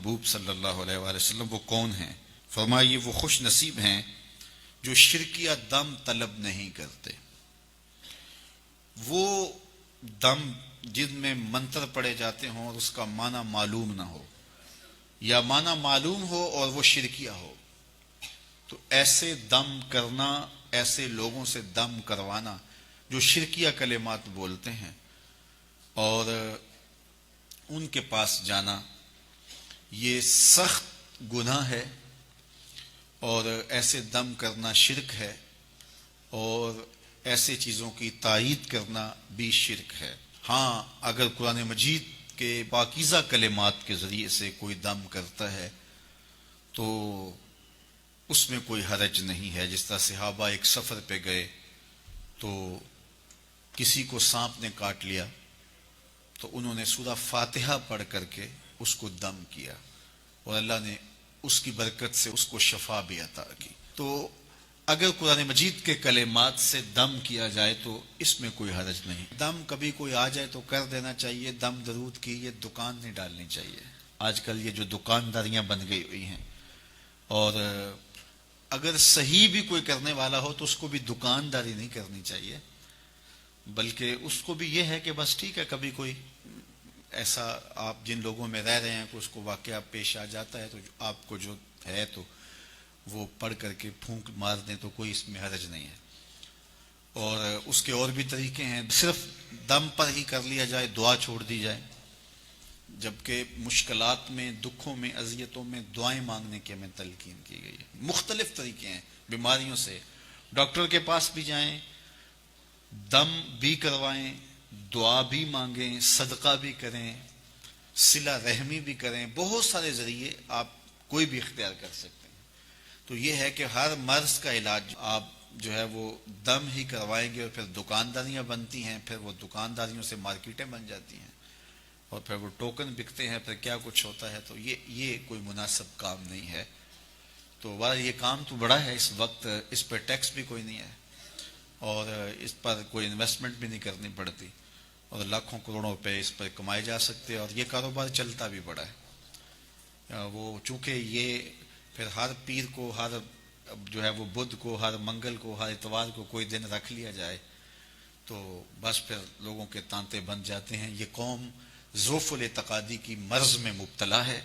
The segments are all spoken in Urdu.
محبوب صلی اللہ علیہ وآلہ وسلم وہ کون ہیں؟ فرمایا یہ وہ خوش نصیب ہیں جو شرکیہ دم طلب نہیں کرتے. وہ دم جن میں منتر پڑے جاتے ہوں اور اس کا معنی معلوم نہ ہو یا معنی معلوم ہو اور وہ شرکیہ ہو، تو ایسے دم کرنا، ایسے لوگوں سے دم کروانا جو شرکیہ کلمات بولتے ہیں اور ان کے پاس جانا، یہ سخت گناہ ہے اور ایسے دم کرنا شرک ہے اور ایسے چیزوں کی تائید کرنا بھی شرک ہے. ہاں، اگر قرآن مجید کے پاکیزہ کلمات کے ذریعے سے کوئی دم کرتا ہے تو اس میں کوئی حرج نہیں ہے. جس طرح صحابہ ایک سفر پہ گئے تو کسی کو سانپ نے کاٹ لیا تو انہوں نے سورہ فاتحہ پڑھ کر کے اس کو دم کیا اور اللہ نے اس کی برکت سے اس کو شفا بھی عطا کی. تو اگر قرآن مجید کے کلمات سے دم کیا جائے تو اس میں کوئی حرج نہیں. دم کبھی کوئی آ جائے تو کر دینا چاہیے. دم درود کی یہ دکان نہیں ڈالنی چاہیے. آج کل یہ جو دکانداریاں بن گئی ہوئی ہیں، اور اگر صحیح بھی کوئی کرنے والا ہو تو اس کو بھی دکانداری نہیں کرنی چاہیے، بلکہ اس کو بھی یہ ہے کہ بس ٹھیک ہے، کبھی کوئی ایسا آپ جن لوگوں میں رہ رہے ہیں کہ اس کو واقعہ پیش آ جاتا ہے تو آپ کو جو ہے تو وہ پڑھ کر کے پھونک مار دیں تو کوئی اس میں حرج نہیں ہے. اور اس کے اور بھی طریقے ہیں. صرف دم پر ہی کر لیا جائے، دعا چھوڑ دی جائے، جبکہ مشکلات میں، دکھوں میں، اذیتوں میں دعائیں مانگنے کی ہمیں تلقین کی گئی ہے. مختلف طریقے ہیں. بیماریوں سے ڈاکٹر کے پاس بھی جائیں، دم بھی کروائیں، دعا بھی مانگیں، صدقہ بھی کریں، صلہ رحمی بھی کریں. بہت سارے ذریعے آپ کوئی بھی اختیار کر سکتے ہیں. تو یہ ہے کہ ہر مرض کا علاج آپ جو ہے وہ دم ہی کروائیں گے اور پھر دکانداریاں بنتی ہیں، پھر وہ دکانداریوں سے مارکیٹیں بن جاتی ہیں اور پھر وہ ٹوکن بکتے ہیں، پھر کیا کچھ ہوتا ہے. تو یہ کوئی مناسب کام نہیں ہے. تو یہ کام تو بڑا ہے، اس وقت اس پہ ٹیکس بھی کوئی نہیں ہے اور اس پر کوئی انویسٹمنٹ بھی نہیں کرنی پڑتی اور لاکھوں کروڑوں روپے اس پر کمائے جا سکتے ہیں اور یہ کاروبار چلتا بھی بڑا ہے. وہ چونکہ یہ پھر ہر پیر کو، ہر جو ہے وہ بدھ کو، ہر منگل کو، ہر اتوار کو کوئی دن رکھ لیا جائے تو بس پھر لوگوں کے تانتے بن جاتے ہیں. یہ قوم ضعف الاعتقادی کی مرض میں مبتلا ہے.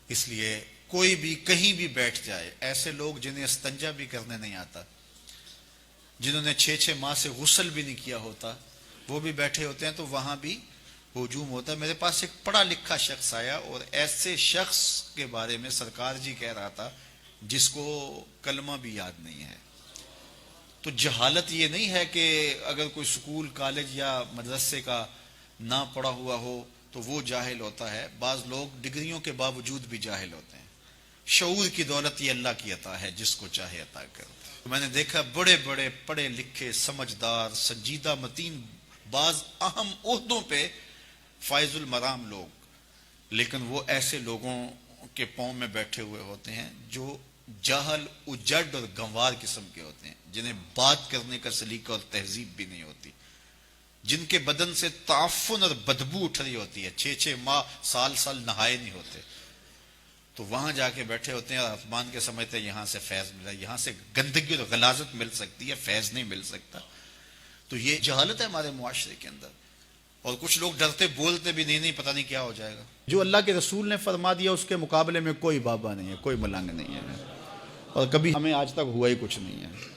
اس لیے کوئی بھی کہیں بھی بیٹھ جائے، ایسے لوگ جنہیں استنجا بھی کرنے نہیں آتا، جنہوں نے 6 ماہ سے غسل بھی نہیں کیا ہوتا، وہ بھی بیٹھے ہوتے ہیں تو وہاں بھی ہجوم ہوتا ہے. میرے پاس ایک پڑھا لکھا شخص آیا اور ایسے شخص کے بارے میں سرکار جی کہہ رہا تھا جس کو کلمہ بھی یاد نہیں ہے. تو جہالت یہ نہیں ہے کہ اگر کوئی سکول، کالج یا مدرسے کا نہ پڑھا ہوا ہو تو وہ جاہل ہوتا ہے. بعض لوگ ڈگریوں کے باوجود بھی جاہل ہوتے ہیں. شعور کی دولت یہ اللہ کی عطا ہے، جس کو چاہے عطا کرتا. میں نے دیکھا بڑے بڑے پڑھے لکھے، سمجھدار، سنجیدہ متین، بعض اہم عہدوں پہ فائز المرام لوگ، لیکن وہ ایسے لوگوں کے پاؤں میں بیٹھے ہوئے ہوتے ہیں جو جاہل، اجڑ اور گنوار قسم کے ہوتے ہیں، جنہیں بات کرنے کا سلیقہ اور تہذیب بھی نہیں ہوتی، جن کے بدن سے تعفن اور بدبو اٹھ رہی ہوتی ہے، 6 ماہ، سال نہائے نہیں ہوتے. تو وہاں جا کے بیٹھے ہوتے ہیں اور آسمان کے سمجھتے ہیں یہاں سے فیض ملا، یہاں سے گندگی اور غلاظت مل سکتی ہے، فیض نہیں مل سکتا. تو یہ جہالت ہے ہمارے معاشرے کے اندر. اور کچھ لوگ ڈرتے بولتے بھی نہیں پتہ نہیں کیا ہو جائے گا. جو اللہ کے رسول نے فرما دیا اس کے مقابلے میں کوئی بابا نہیں ہے، کوئی ملنگ نہیں ہے، اور کبھی ہمیں آج تک ہوا ہی کچھ نہیں ہے.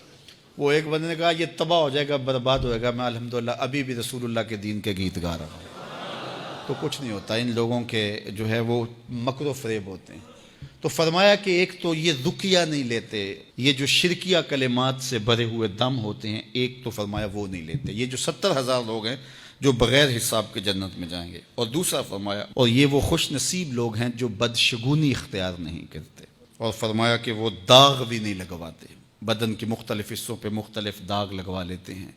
وہ ایک بندے نے کہا یہ تباہ ہو جائے گا، برباد ہو جائے گا. میں الحمدللہ ابھی بھی رسول اللہ کے دین کے گیت گا رہا ہوں. تو کچھ نہیں ہوتا. ان لوگوں کے جو ہے وہ مکر و فریب ہوتے ہیں. تو فرمایا کہ ایک تو یہ رقیہ نہیں لیتے، یہ جو شرکیہ کلمات سے بھرے ہوئے دم ہوتے ہیں، ایک تو فرمایا وہ نہیں لیتے. یہ جو 70,000 لوگ ہیں جو بغیر حساب کے جنت میں جائیں گے. اور دوسرا فرمایا اور یہ وہ خوش نصیب لوگ ہیں جو بدشگونی اختیار نہیں کرتے. اور فرمایا کہ وہ داغ بھی نہیں لگواتے، بدن کے مختلف حصوں پہ مختلف داغ لگوا لیتے ہیں.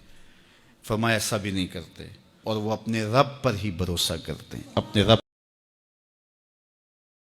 فرمایا ایسا بھی نہیں کرتے. اور وہ اپنے رب پر ہی بھروسہ کرتے ہیں، اپنے رب